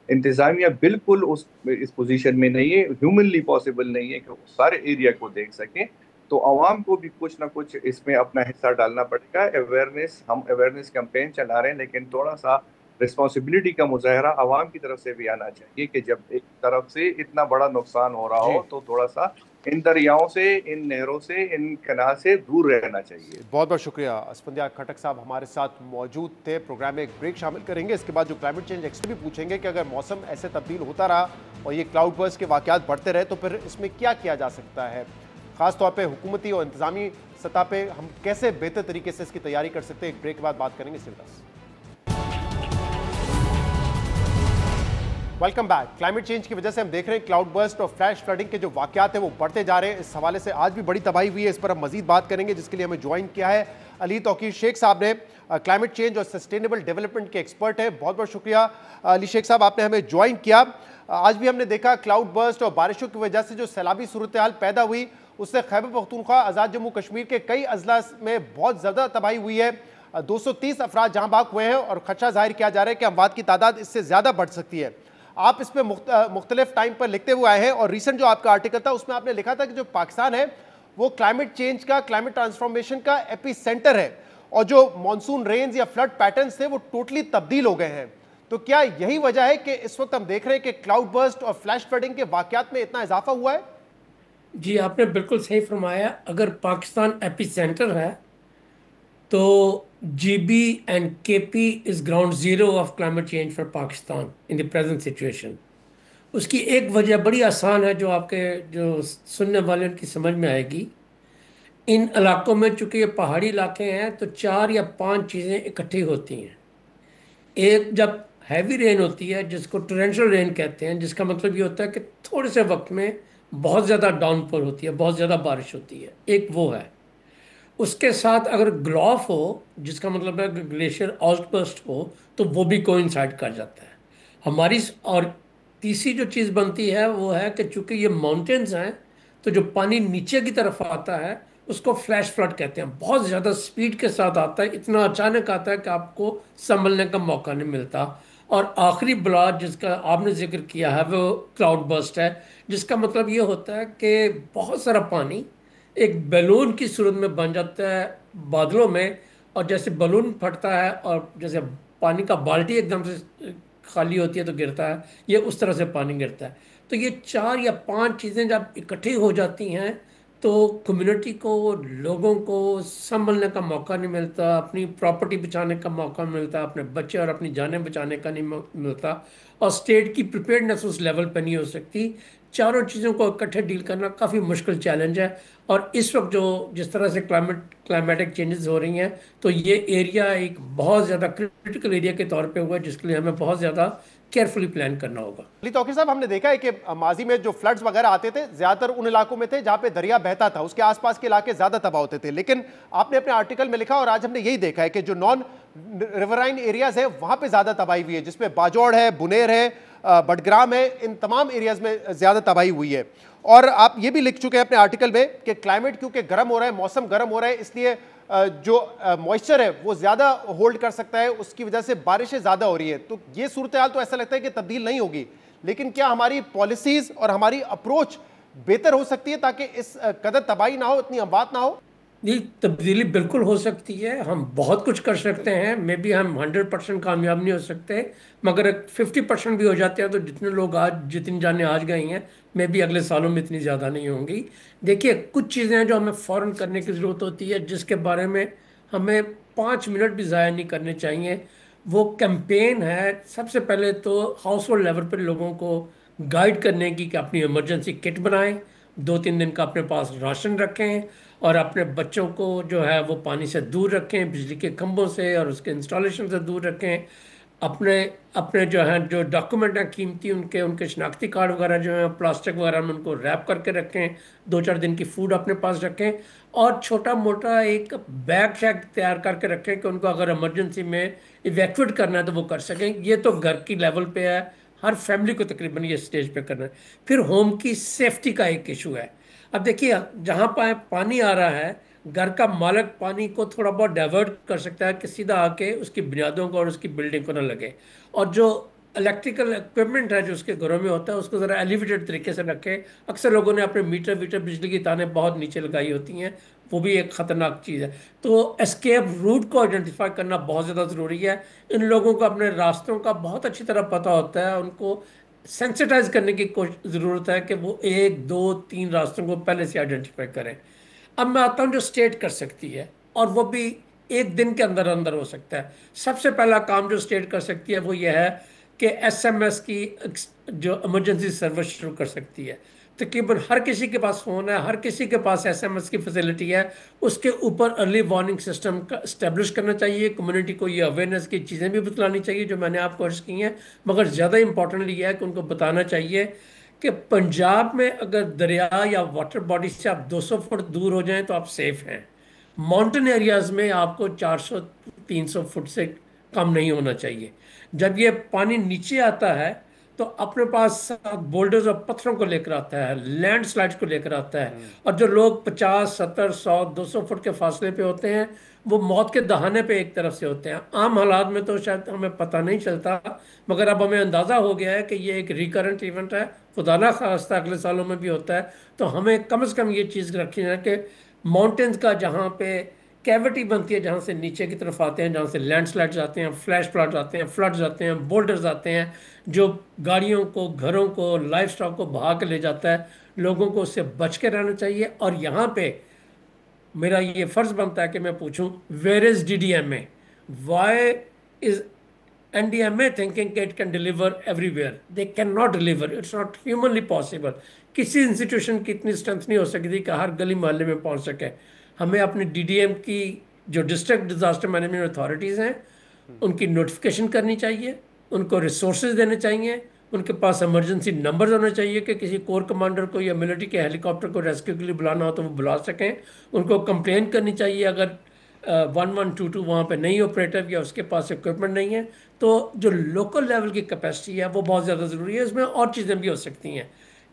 इंतजामिया बिल्कुल उस इस पोजीशन में नहीं है, ह्यूमनली पॉसिबल नहीं है कि वो सारे एरिया को देख सके। तो आवाम को भी कुछ ना कुछ इसमें अपना हिस्सा डालना पड़ेगा। अवेयरनेस, हम अवेयरनेस कैंपेन चला रहे हैं, लेकिन थोड़ा सा रिस्पॉन्सिबिलिटी का मुजाहरा आवाम की तरफ से भी आना चाहिए कि जब एक तरफ से इतना बड़ा नुकसान हो रहा हो तो थोड़ा सा इन दरियाओं से, इन नहरों से, इन कनाल से दूर रहना चाहिए। बहुत बहुत शुक्रिया। असफंदिया खटक साहब हमारे साथ मौजूद थे। प्रोग्राम में एक ब्रेक शामिल करेंगे, इसके बाद जो क्लाइमेट चेंज एक्सपर्ट भी पूछेंगे कि अगर मौसम ऐसे तब्दील होता रहा और ये क्लाउड बर्स्ट के वाकयात बढ़ते रहे तो फिर इसमें क्या किया जा सकता है, खासतौर पर हुकूमती और इंतजामी सतह पर हम कैसे बेहतर तरीके से इसकी तैयारी कर सकते हैं। एक ब्रेक के बाद बात करेंगे सिर्फ। Welcome back. क्लाइमेट चेंज की वजह से हम देख रहे हैं क्लाउड बर्स्ट और फ्लैश फ्लडिंग के जो वाकयात हैं वो बढ़ते जा रहे हैं। इस हवाले से आज भी बड़ी तबाही हुई है, इस पर हम मजीद बात करेंगे, जिसके लिए हमें ज्वाइन किया है अली तौकीर शेख साहब ने, क्लाइमेट चेंज और सस्टेनेबल डेवलपमेंट के एक्सपर्ट है। बहुत बहुत शुक्रिया अली शेख साहब, आपने हमें ज्वाइन किया। आज भी हमने देखा क्लाउड बर्स्ट और बारिशों की वजह से जो सैलाबी सूरत हाल पैदा हुई उससे खैबर पख्तूनख्वा, आज़ाद जम्मू कश्मीर के कई अजला में बहुत ज़्यादा तबाही हुई है। 230 अफराद जहाँ बाग हुए हैं और खदशा जाहिर किया जा रहा है कि अमवात की तादाद इससे ज़्यादा बढ़ सकती है। आप इस पर मुख्तलिफ टाइम पर लिखते हुए आए हैं और रिसेंट जो आपका आर्टिकल था उसमें आपने लिखा था कि जो पाकिस्तान है वो क्लाइमेट चेंज का, क्लाइमेट ट्रांसफॉर्मेशन का एपी सेंटर है और जो मॉनसून रेंज या फ्लड पैटर्न्स थे वो टोटली तब्दील हो गए हैं। तो क्या यही वजह है कि इस वक्त हम देख रहे हैं कि क्लाउड बर्स्ट और फ्लैश फ्लडिंग के वाकयात में इतना इजाफा हुआ है? जी, आपने बिल्कुल सही फरमाया। अगर पाकिस्तान एपी सेंटर है तो GB and KP is ground zero of climate change for Pakistan in the present situation. उसकी एक वजह बड़ी आसान है जो आपके जो सुनने वाले उनकी समझ में आएगी। इन इलाकों में चूंकि ये पहाड़ी इलाके हैं तो 4 या 5 चीज़ें इकट्ठी होती हैं। एक, जब हैवी रेन होती है जिसको टोरेंशियल रेन कहते हैं, जिसका मतलब ये होता है कि थोड़े से वक्त में बहुत ज़्यादा डाउनपोर होती है, बहुत ज़्यादा बारिश होती है, एक वो है। उसके साथ अगर ग्लॉफ हो, जिसका मतलब है ग्लेशियर आउटबर्स्ट हो, तो वो भी कोइंसाइड कर जाता है हमारी। और तीसरी जो चीज़ बनती है वो है कि चूंकि ये माउंटेन्स हैं तो जो पानी नीचे की तरफ आता है उसको फ्लैश फ्लड कहते हैं। बहुत ज़्यादा स्पीड के साथ आता है, इतना अचानक आता है कि आपको संभलने का मौका नहीं मिलता। और आखिरी बला जिसका आपने जिक्र किया है वो क्लाउड बर्स्ट है, जिसका मतलब ये होता है कि बहुत सारा पानी एक बैलून की सूरत में बन जाता है बादलों में, और जैसे बैलून फटता है और जैसे पानी का बाल्टी एकदम से खाली होती है तो गिरता है, ये उस तरह से पानी गिरता है। तो ये 4 या 5 चीज़ें जब इकट्ठी हो जाती हैं तो कम्युनिटी को, लोगों को संभलने का मौका नहीं मिलता, अपनी प्रॉपर्टी बचाने का मौका मिलता, अपने बच्चे और अपनी जानें बचाने का नहीं मिलता, और स्टेट की प्रिपेयर्डनेस उस लेवल पर नहीं हो सकती। चारों चीज़ों को इकट्ठे डील करना काफ़ी मुश्किल चैलेंज है। और इस वक्त जो जिस तरह से क्लाइमेटिक चेंजेस हो रही हैं तो ये एरिया एक बहुत ज़्यादा क्रिटिकल एरिया के तौर पे हुआ है, जिसके लिए हमें बहुत ज़्यादा केयरफुली प्लान करना होगा। अली तौकीर साहब, हमने देखा है कि माजी में जो फ्लड्स वगैरह आते थे ज्यादातर उन इलाकों में थे जहां पे दरिया बहता था, उसके आसपास के इलाके ज्यादा तबाह होते थे। लेकिन आपने अपने आर्टिकल में लिखा और आज हमने यही देखा है कि जो नॉन रिवराइन एरियाज है वहां पे ज्यादा तबाही हुई है, जिसमें बाजौड़ है, बुनेर है, बडग्राम है, इन तमाम एरियाज में ज्यादा तबाही हुई है। और आप ये भी लिख चुके हैं अपने आर्टिकल में कि क्लाइमेट क्योंकि गर्म हो रहा है, मौसम गर्म हो रहा है, इसलिए जो मॉइस्चर है वो ज़्यादा होल्ड कर सकता है, उसकी वजह से बारिशें ज़्यादा हो रही है। तो ये सूरत हाल तो ऐसा लगता है कि तब्दील नहीं होगी, लेकिन क्या हमारी पॉलिसीज़ और हमारी अप्रोच बेहतर हो सकती है ताकि इस कदर तबाही ना हो, इतनी अमवात ना हो? ये तब्दीली बिल्कुल हो सकती है, हम बहुत कुछ कर सकते हैं। मे बी हम 100% कामयाब नहीं हो सकते, मगर 50% भी हो जाते हैं तो जितने लोग आज, जितनी जानें आज गई हैं, मे बी अगले सालों में इतनी ज़्यादा नहीं होंगी। देखिए, कुछ चीज़ें हैं जो हमें फ़ौरन करने की ज़रूरत होती है, जिसके बारे में हमें 5 मिनट भी ज़ाया नहीं करने चाहिए। वो कैंपेन है, सबसे पहले तो हाउस होल्ड लेवल पर लोगों को गाइड करने की कि अपनी इमरजेंसी किट बनाएं, 2-3 दिन का अपने पास राशन रखें, और अपने बच्चों को जो है वो पानी से दूर रखें, बिजली के खंभों से और उसके इंस्टॉलेशन से दूर रखें। अपने अपने जो हैं जो डॉक्यूमेंट हैं कीमती, उनके शनाख्ती कार्ड वगैरह जो हैं प्लास्टिक वगैरह में उनको रैप करके रखें, 2-4 दिन की फूड अपने पास रखें, और छोटा मोटा एक बैग शैग तैयार करके रखें कि उनको अगर इमरजेंसी में इवैक्यूएट करना है तो वो कर सकें। ये तो घर की लेवल पे है, हर फैमिली को तकरीबन ये स्टेज पे करना है। फिर होम की सेफ्टी का एक इशू है। अब देखिए, जहाँ पर पानी आ रहा है, घर का मालिक पानी को थोड़ा बहुत डाइवर्ट कर सकता है कि सीधा आके उसकी बुनियादों को और उसकी बिल्डिंग को ना लगे। और जो इलेक्ट्रिकल इक्विपमेंट है जो उसके घरों में होता है, उसको ज़रा एलिवेटेड तरीके से रखे। अक्सर लोगों ने अपने मीटर वीटर बिजली की तारें बहुत नीचे लगाई होती हैं, वो भी एक ख़तरनाक चीज़ है। तो एस्केप रूट को आइडेंटिफाई करना बहुत ज़्यादा ज़रूरी है। इन लोगों को अपने रास्तों का बहुत अच्छी तरह पता होता है, उनको सेंसिटाइज करने की ज़रूरत है कि वो 1 2 3 रास्तों को पहले से आइडेंटिफाई करें। अब मैं आता हूँ जो स्टेट कर सकती है, और वो भी एक दिन के अंदर अंदर हो सकता है। सबसे पहला काम जो स्टेट कर सकती है वो ये है कि एसएमएस की जो इमरजेंसी सर्विस शुरू कर सकती है। तकरीबन हर किसी के पास फ़ोन है, हर किसी के पास एसएमएस की फैसिलिटी है। उसके ऊपर अर्ली वार्निंग सिस्टम का इस्टेब्लिश करना चाहिए। कम्युनिटी को ये अवेयरनेस की चीज़ें भी बतलानी चाहिए जो मैंने आपको अर्ज की हैं। मगर ज़्यादा इंपॉर्टेंट ये है कि उनको बताना चाहिए कि पंजाब में अगर दरिया या वाटर बॉडी से आप 200 फुट दूर हो जाएं तो आप सेफ हैं। माउंटेन एरियाज में आपको 400 300 फुट से कम नहीं होना चाहिए। जब ये पानी नीचे आता है तो अपने पास बोल्डर्स और पत्थरों को लेकर आता है, लैंडस्लाइड्स को लेकर आता है। और जो लोग 50 70 100 200 फुट के फासले पे होते हैं, वो मौत के दहाने पे एक तरफ से होते हैं। आम हालात में तो शायद हमें पता नहीं चलता, मगर अब हमें अंदाज़ा हो गया है कि ये एक रिकरेंट इवेंट है, खुदा ना खास्ता अगले सालों में भी होता है। तो हमें कम से कम ये चीज़ रखनी है कि माउंटेन्स का जहाँ पे कैविटी बनती है, जहाँ से नीचे की तरफ आते हैं, जहाँ से लैंडस्लाइड्स आते हैं, फ्लैश फ्लड्स आते हैं, फ्लड्स आते हैं, बोल्डर्स आते हैं, जो गाड़ियों को, घरों को, लाइफ स्टॉक को बहा के ले जाता है, लोगों को उससे बच के रहना चाहिए। और यहाँ पे मेरा ये फर्ज बनता है कि मैं पूछूं, where is DDMA? Why is NDMA thinking it can deliver everywhere? They can not deliver, it's not humanly possible. किसी इंस्टीट्यूशन की इतनी स्ट्रेंथ नहीं हो सकती कि हर गली मोहल्ले में पहुंच सके। हमें अपने डीडीएम की, जो डिस्ट्रिक्ट डिजास्टर मैनेजमेंट अथॉरिटीज़ हैं, उनकी नोटिफिकेशन करनी चाहिए, उनको रिसोर्सेज देने चाहिए, उनके पास इमरजेंसी नंबर्स होने चाहिए कि किसी कोर कमांडर को या मिलिट्री के हेलीकॉप्टर को रेस्क्यू के लिए बुलाना हो तो वो बुला सकें। उनको कंप्लेन करनी चाहिए अगर 1122 वहाँ पे नहीं ऑपरेटिव या उसके पास इक्विपमेंट नहीं है। तो जो लोकल लेवल की कैपेसिटी है वो बहुत ज़्यादा ज़रूरी है। इसमें और चीज़ें भी हो सकती हैं।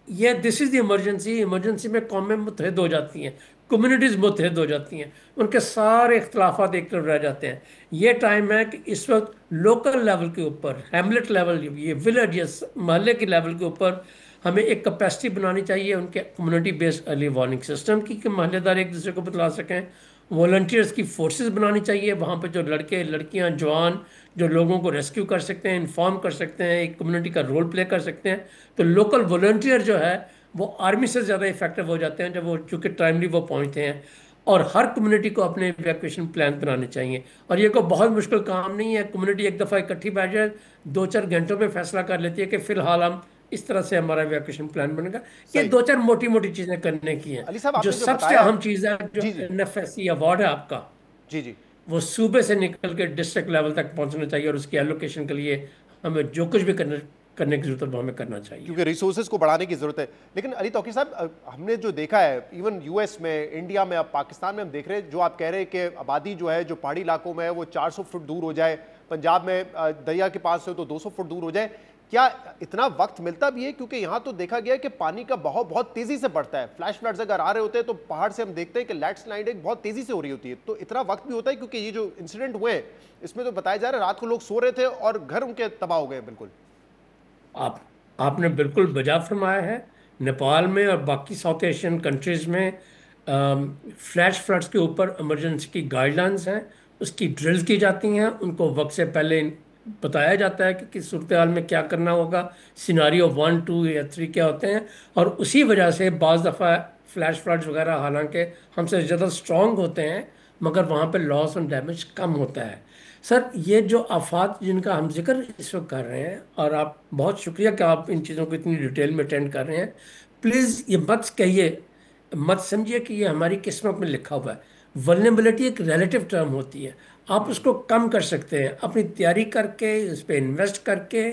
ये this is the emergency. Emergency में कौमें मुतहद हो जाती हैं, कम्युनिटीज़ मुतहद हो जाती हैं, उनके सारे इख्तलाफात एक तरफ रह जाते हैं। ये टाइम है कि इस वक्त लोकल लेवल के ऊपर, हैमलेट लेवल, ये विलेज या महल्ले के लेवल के ऊपर हमें एक कैपेसिटी बनानी चाहिए उनके community based early warning system की, कि महल्लेदार एक दूसरे को बतला सकें। वॉलंटियर्स की फोर्सेस बनानी चाहिए वहाँ पे, जो लड़के लड़कियाँ जवान जो लोगों को रेस्क्यू कर सकते हैं, इन्फॉर्म कर सकते हैं, एक कम्युनिटी का रोल प्ले कर सकते हैं। तो लोकल वॉलंटियर जो है वो आर्मी से ज़्यादा इफेक्टिव हो जाते हैं जब वो, चूँकि टाइमली वो पहुँचते हैं। और हर कम्युनिटी को अपने इवैक्यूएशन प्लान बनाने चाहिए। और ये कोई बहुत मुश्किल काम नहीं है। कम्युनिटी एक दफ़ा इकट्ठी बैठ जाए, 2 4 घंटों में फैसला कर लेती है कि फ़िलहाल हम इस तरह से हमारा इवैक्यूएशन प्लान बनेगा। ये 2 4 मोटी मोटी चीज़ें करने की हैं। अली साहब, जो आपने जो सबसे बताया, अहम चीज़ है, जो जी जी एनएफएससी अवार्ड है आपका, जी जी, वो सूबे से निकल के डिस्ट्रिक्ट लेवल तक पहुंचना चाहिए। और उसकी एलोकेशन के लिए हमें जो कुछ भी करने की जरूरत है वो हमें करना चाहिए, क्योंकि रिसोर्सेज को बढ़ाने की जरूरत है। लेकिन अली तौकीर साहब, हमने जो देखा है इवन यूएस में, इंडिया में, अब पाकिस्तान में हम देख रहे हैं, जो आप कह रहे हैं कि आबादी जो है जो पहाड़ी इलाकों में है वो 400 फुट दूर हो जाए, पंजाब में दरिया के पास से तो 200 फुट दूर हो जाए। क्या इतना वक्त मिलता भी है? क्योंकि यहाँ तो देखा गया है कि पानी का बहाव बहुत तेजी से बढ़ता है। फ्लैश फ्लड्स अगर आ रहे होते हैं तो पहाड़ से हम देखते हैं कि लैंडस्लाइडिंग बहुत तेजी से हो रही होती है। तो इतना वक्त भी होता है? क्योंकि ये जो इंसिडेंट हुए हैं इसमें तो बताया जा रहा है रात को लोग सो रहे थे और घर उनके तबाह हो गए। बिल्कुल आपने बिल्कुल बजा फरमाया है। नेपाल में और बाकी साउथ एशियन कंट्रीज़ में फ्लैश फ्लड्स के ऊपर इमरजेंसी की गाइडलाइंस हैं, उसकी ड्रिल्स की जाती हैं, उनको वक्त से पहले बताया जाता है कि किस सूरत हाल में क्या करना होगा, सिनारियो 1 2 या 3 क्या होते हैं। और उसी वजह से बाज़ दफ़ा फ्लैश फ्लड्स वगैरह हालांकि हमसे ज़्यादा स्ट्रॉन्ग होते हैं, मगर वहाँ पे लॉस और डैमेज कम होता है। सर, ये जो आफात जिनका हम जिक्र इस वक्त कर रहे हैं, और आप बहुत शुक्रिया कि आप इन चीज़ों को इतनी डिटेल में अटेंड कर रहे हैं। प्लीज़ ये मत कहिए, मत समझिए कि ये हमारी किस्मत में लिखा हुआ है। वल्नरेबिलिटी एक रिलेटिव टर्म होती है, आप उसको कम कर सकते हैं अपनी तैयारी करके, इस पर इन्वेस्ट करके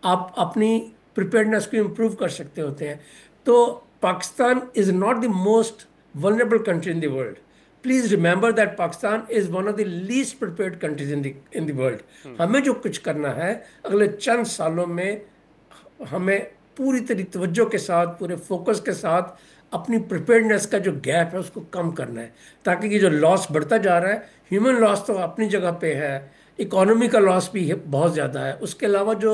आप अपनी प्रिपेयर्डनेस को इम्प्रूव कर सकते होते हैं। तो Pakistan is not the most vulnerable country in the world. Please remember that Pakistan is one of the least prepared countries in the world. हमें जो कुछ करना है अगले चंद सालों में, हमें पूरी तरह तवज्जो के साथ, पूरे फोकस के साथ अपनी प्रिपेयर्डनेस का जो गैप है उसको कम करना है, ताकि ये जो लॉस बढ़ता जा रहा है, ह्यूमन लॉस तो अपनी जगह पे है, इकोनॉमी का लॉस भी बहुत ज़्यादा है, उसके अलावा जो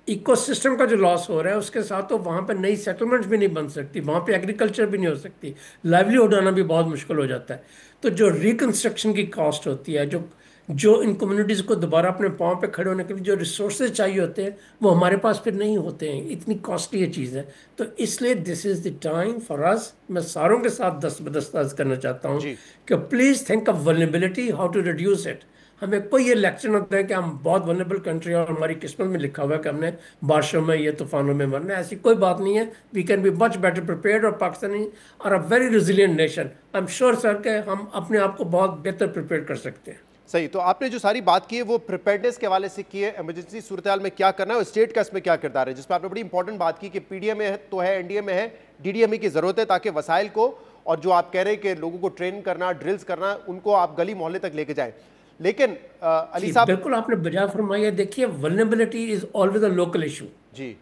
इकोसिस्टम का जो लॉस हो रहा है उसके साथ तो वहाँ पे नई सेटलमेंट्स भी नहीं बन सकती, वहाँ पे एग्रीकल्चर भी नहीं हो सकती, लाइवलीहुड आना भी बहुत मुश्किल हो जाता है। तो जो रिकंस्ट्रक्शन की कॉस्ट होती है, जो जो इन कम्युनिटीज़ को दोबारा अपने पाँव पे खड़े होने के लिए जो रिसोर्सेज चाहिए होते हैं वो हमारे पास फिर नहीं होते हैं, इतनी कॉस्टली ये चीज़ है। तो इसलिए this is the time for us, मैं सारों के साथ दस्त बदस्त अर्ज करना चाहता हूँ जी। कि please think of vulnerability, how to reduce it. हमें कोई ये लेक्चर होता है कि हम बहुत वल्नरेबल कंट्री है और हमारी किस्मत में लिखा हुआ है कि हमने बारिशों में या तूफानों में मरना है, ऐसी कोई बात नहीं है। We can be much better prepared, और Pakistani are a very resilient nation. I am sure sir कि हम अपने आप को बहुत बेहतर प्रिपेयर कर सकते हैं। सही। तो आपने जो सारी बात की है वो प्रिपेयर्डनेस के हवाले से की है, इमरजेंसी सूरत हाल में क्या करना है और स्टेट का इसमें क्या किरदार है, जिसमें आपने बड़ी इंपॉर्टेंट बात की कि पीडीए में तो है, एनडीए में है, डीडीएमई की जरूरत है, ताकि वसाइल को और जो आप कह रहे हैं कि लोगों को ट्रेन करना, ड्रिल्स करना, उनको आप गली मोहल्ले तक लेके जाएं। लेकिन अली साहब, बिल्कुल आपने बजा फरमाया। देखिए, vulnerability is always a local issue, जी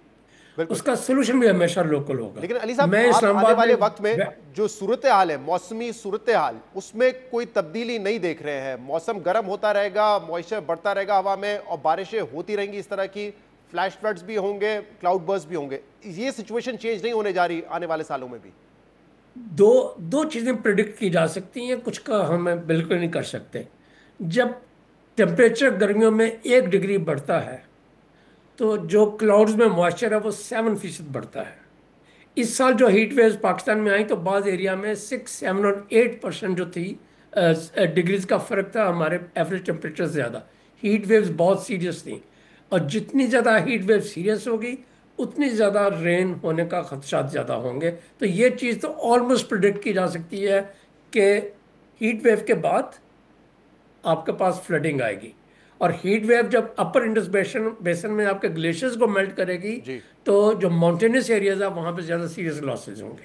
बिल्कुल, उसका सोल्यूशन भी हमेशा लोकल होगा। लेकिन अली साहब, मैं आप आने इस्लामाबाद वाले में वक्त में जो सूरत हाल है, मौसमी सूरत हाल, उसमें कोई तब्दीली नहीं देख रहे हैं। मौसम गर्म होता रहेगा, मॉइस्चर बढ़ता रहेगा हवा में, और बारिशें होती रहेंगी इस तरह की, फ्लैश फ्लड्स भी होंगे, क्लाउड बर्स्ट भी होंगे। ये सिचुएशन चेंज नहीं होने जा रही आने वाले सालों में भी? दो चीज़ें प्रिडिक्ट की जा सकती हैं, कुछ का हम बिल्कुल नहीं कर सकते। जब टेम्परेचर गर्मियों में 1 डिग्री बढ़ता है तो जो क्लाउड्स में मॉइस्चर है वो 7% बढ़ता है। इस साल जो हीट वेव्स पाकिस्तान में आई तो बाज़ एरिया में 6, 7 और 8% जो थी डिग्रीज का फ़र्क था हमारे एवरेज टेम्परेचर से ज़्यादा। हीट वेव्स बहुत सीरियस थी, और जितनी ज़्यादा हीट वेव सीरियस होगी उतनी ज़्यादा रेन होने का खदशात ज़्यादा होंगे। तो ये चीज़ तो ऑलमोस्ट प्रिडिक्ट की जा सकती है कि हीट वेव के बाद आपके पास फ्लडिंग आएगी, और हीट वेव जब अपर इंडस बेसन में आपके ग्लेशियर्स को मेल्ट करेगी जी। तो जो माउंटेनियस एरियाज है वहाँ पे ज़्यादा सीरियस लॉसेज होंगे,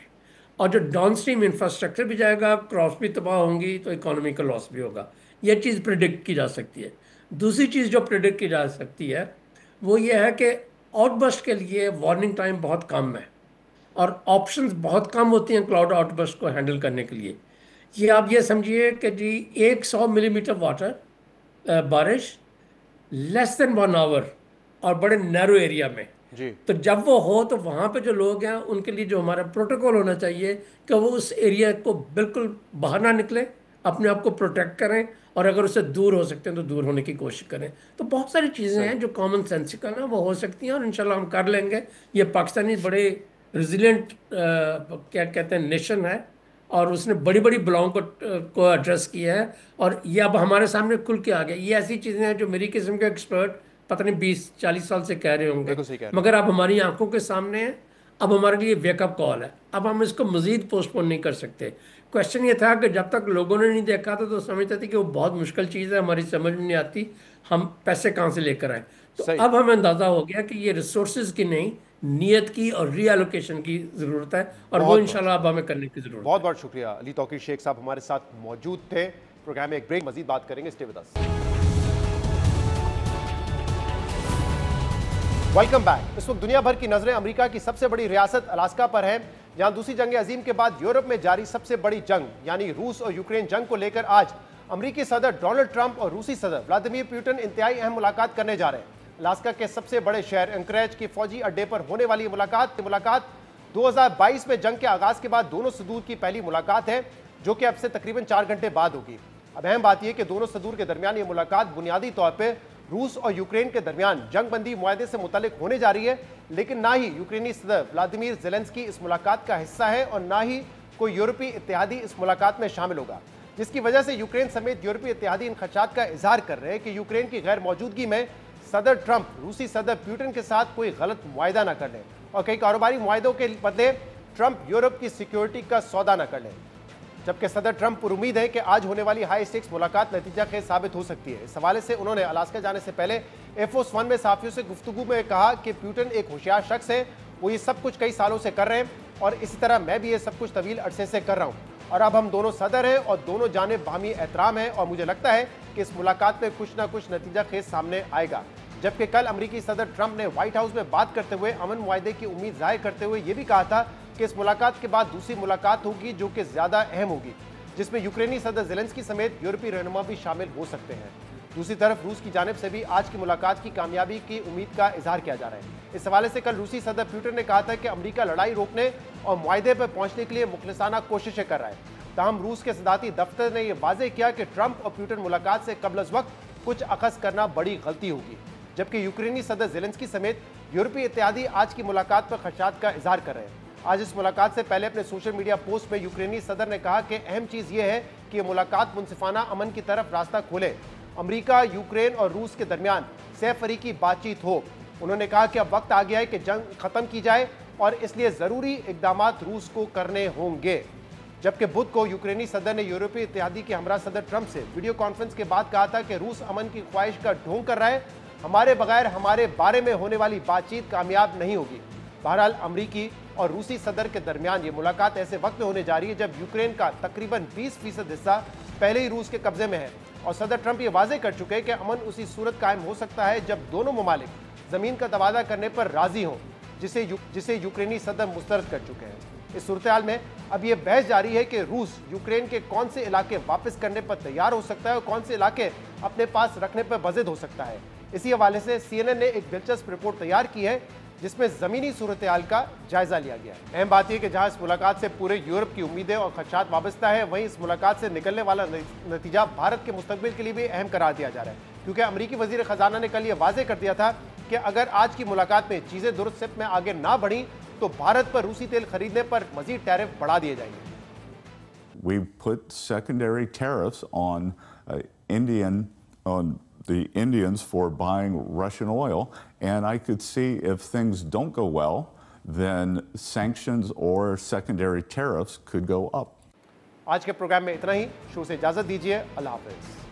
और जो डाउन स्ट्रीम इंफ्रास्ट्रक्चर भी जाएगा, क्रॉप्स भी तबाह होंगी, तो इकोनॉमी का लॉस भी होगा। ये चीज़ प्रिडिक्ट की जा सकती है। दूसरी चीज़ जो प्रिडिक्ट की जा सकती है वो ये है कि आउटबर्स्ट के लिए वार्निंग टाइम बहुत कम है, और ऑप्शंस बहुत कम होती हैं क्लाउड आउटबर्स्ट को हैंडल करने के लिए। ये आप ये समझिए कि जी 100 मिलीमीटर वाटर बारिश लेस देन 1 आवर और बड़े नैरो एरिया में, जी तो जब वो हो तो वहाँ पे जो लोग हैं उनके लिए जो हमारा प्रोटोकॉल होना चाहिए कि वो उस एरिया को बिल्कुल बाहर ना निकले, अपने आप को प्रोटेक्ट करें, और अगर उससे दूर हो सकते हैं तो दूर होने की कोशिश करें। तो बहुत सारी चीज़ें हैं जो कॉमन सेंसिकल हैं, वो हो सकती हैं, और इंशाल्लाह हम कर लेंगे। ये पाकिस्तानी बड़े रिजिलेंट क्या कहते हैं नेशन है, और उसने बड़ी बड़ी बलाओं को एड्रेस किया है, और ये अब हमारे सामने खुल के आ गया। ये ऐसी चीज़ें हैं जो मेरी किस्म के एक्सपर्ट पता नहीं 20-40 साल से कह रहे होंगे, बिल्कुल सही कह रहे हैं। मगर अब हमारी आंखों के सामने है। अब हमारे लिए वेकअप कॉल है, अब हम इसको मजीद पोस्टपोन नहीं कर सकते। क्वेश्चन ये था कि जब तक लोगों ने नहीं देखा था तो समझते थे कि वो बहुत मुश्किल चीज़ है, हमारी समझ में नहीं आती, हम पैसे कहाँ से लेकर आए। तो सही। अब हमें अंदाज़ा हो गया कि ये रिसोर्सेज की नहीं, नीयत की और रीएलोकेशन की ज़रूरत है, और वो बहुत इंशाल्लाह अब हमें करने की ज़रूरत है। बहुत बहुत शुक्रिया। अली तौकीर शेख साहब हमारे साथ मौजूद थे। प्रोग्राम में एक ब्रेक, मजीद बात करेंगे, stay with us. Welcome back. इस वक्त दुनिया भर की नजरें अमेरिका की सबसे बड़ी रियासत अलास्का पर हैं, जहां दूसरी जंग अजीम के बाद यूरोप में जारी सबसे बड़ी जंग यानी रूस और यूक्रेन जंग को लेकर आज अमेरिकी सदर डोनाल्ड ट्रंप और रूसी सदर व्लादिमीर पुतिन इंतहाई अहम मुलाकात करने जा रहे हैं। अलास्का के सबसे बड़े शहर एंकरेज के फौजी अड्डे पर होने वाली ये मुलाकात 2022 में जंग के आगाज के बाद दोनों सदूर की पहली मुलाकात है, जो कि अब से तकरीबन 4 घंटे बाद होगी। अब अहम बात यह कि दोनों सदूर के दरमियान ये मुलाकात बुनियादी तौर पर रूस और यूक्रेन के दरमियान जंग बंदी मुआहदे से मुतालिक होने जा रही है, लेकिन ना ही यूक्रेनी सदर व्लादिमीर ज़ेलेंस्की इस मुलाकात का हिस्सा है और ना ही कोई यूरोपीय इत्तेहादी इस मुलाकात में शामिल होगा, जिसकी वजह से यूक्रेन समेत यूरोपीय इत्तेहादी इन खदशात का इजहार कर रहे हैं कि यूक्रेन की गैर मौजूदगी में सदर ट्रंप रूसी सदर पुतिन के साथ कोई गलत मुआहदा ना कर लें और कई कारोबारी मुआहदों के बदले ट्रंप यूरोप की सिक्योरिटी का सौदा न कर लें। जबकि सदर ट्रंप पर उम्मीद है कि आज होने वाली हाई स्टेक्स मुलाकात नतीजा खेज साबित हो सकती है। इस हवाले से उन्होंने अलास्का जाने से पहले एयरफोर्स 1 में सहाफियों से गुफ्तगू में कहा कि पुतिन एक होशियार शख्स है, वो ये सब कुछ कई सालों से कर रहे हैं और इसी तरह मैं भी ये सब कुछ तवील अरसे से कर रहा हूँ, और अब हम दोनों सदर हैं और दोनों जानिब बाहमी एहतराम है और मुझे लगता है कि इस मुलाकात में कुछ ना कुछ नतीजा खेज सामने आएगा। जबकि कल अमेरिकी सदर ट्रंप ने व्हाइट हाउस में बात करते हुए अमन मुआहदे की उम्मीद जाहिर करते हुए यह भी कहा था कि इस मुलाकात के बाद दूसरी मुलाकात होगी जो कि ज्यादा अहम होगी, जिसमें यूक्रेनी सदर ज़ेलेंस्की समेत यूरोपीय रहनुमा भी शामिल हो सकते हैं। दूसरी तरफ रूस की जानिब से भी आज की मुलाकात की कामयाबी की उम्मीद का इजहार किया जा रहा है। इस हवाले से कल रूसी सदर पुतिन ने कहा था कि अमेरिका लड़ाई रोकने और मुआहदे पर पहुंचने के लिए मुखलिसाना कोशिशें कर रहा है। ताहम रूस के सदाती दफ्तर ने यह वाजे किया कि ट्रंप और पुतिन मुलाकात से कबल अज वक्त कुछ अखज़ करना बड़ी गलती होगी, जबकि यूक्रेनी सदर ज़ेलेंस्की समेत यूरोपीय इत्तेहादी आज की मुलाकात पर खदशात का इजहार कर रहे हैं। आज इस मुलाकात से पहले अपने सोशल मीडिया पोस्ट में यूक्रेनी सदर ने कहा कि अहम चीज़ यह है कि यह मुलाकात मुनसिफाना अमन की तरफ रास्ता खोले, अमेरिका, यूक्रेन और रूस के दरमियान सहफरीकी बातचीत हो। उन्होंने कहा कि अब वक्त आ गया है कि जंग खत्म की जाए और इसलिए ज़रूरी इकदाम रूस को करने होंगे। जबकि बुध को यूक्रेनी सदर ने यूरोपीय इत्तेहादी के हमरा सदर ट्रंप से वीडियो कॉन्फ्रेंस के बाद कहा था कि रूस अमन की ख्वाहिश का ढोंग कर रहा है, हमारे बगैर हमारे बारे में होने वाली बातचीत कामयाब नहीं होगी। बहरहाल अमरीकी और रूसी सदर के दरमियान ये मुलाकात ऐसे वक्त में होने जा रही है जब यूक्रेन का तकरीबन 20% हिस्सा पहले ही रूस के कब्जे में है और सदर ट्रंप ये वाजे कर चुके हैं कि अमन उसी सूरत कायम हो सकता है जब दोनों ममालिक जमीन का तबादला करने पर राजी हों, जिसे यूक्रेनी सदर मुस्तरद कर चुके हैं। इस सूरत हाल में अब यह बहस जारी है कि रूस यूक्रेन के कौन से इलाके वापस करने पर तैयार हो सकता है और कौन से इलाके अपने पास रखने पर बज़िद हो सकता है। इसी हवाले से CNN ने एक दिलचस्प रिपोर्ट तैयार की है जिसमें जमीनी सूरत हाल का जायजा लिया गया है। अहम बात यह कि जहां इस मुलाकात से पूरे यूरोप की उम्मीदें और खदशात वाबस्ता है, वहीं इस मुलाकात से निकलने वाला नतीजा भारत के मुस्तकबिल के लिए भी अहम करार दिया जा रहा है, क्योंकि अमरीकी वजीर खजाना ने कल यह वाजे कर दिया था कि अगर आज की मुलाकात में चीजें दुरुस्त सिफ्त में आगे ना बढ़ी तो भारत पर रूसी तेल खरीदने पर मजीद टैरिफ बढ़ा दिए जाएंगे। We put secondary tariffs on the Indians for buying Russian oil, and I could see if things don't go well, then sanctions or secondary tariffs could go up. आज के प्रोग्राम में इतना ही। शो से इजाजत दीजिए। अल्लाह हाफिज।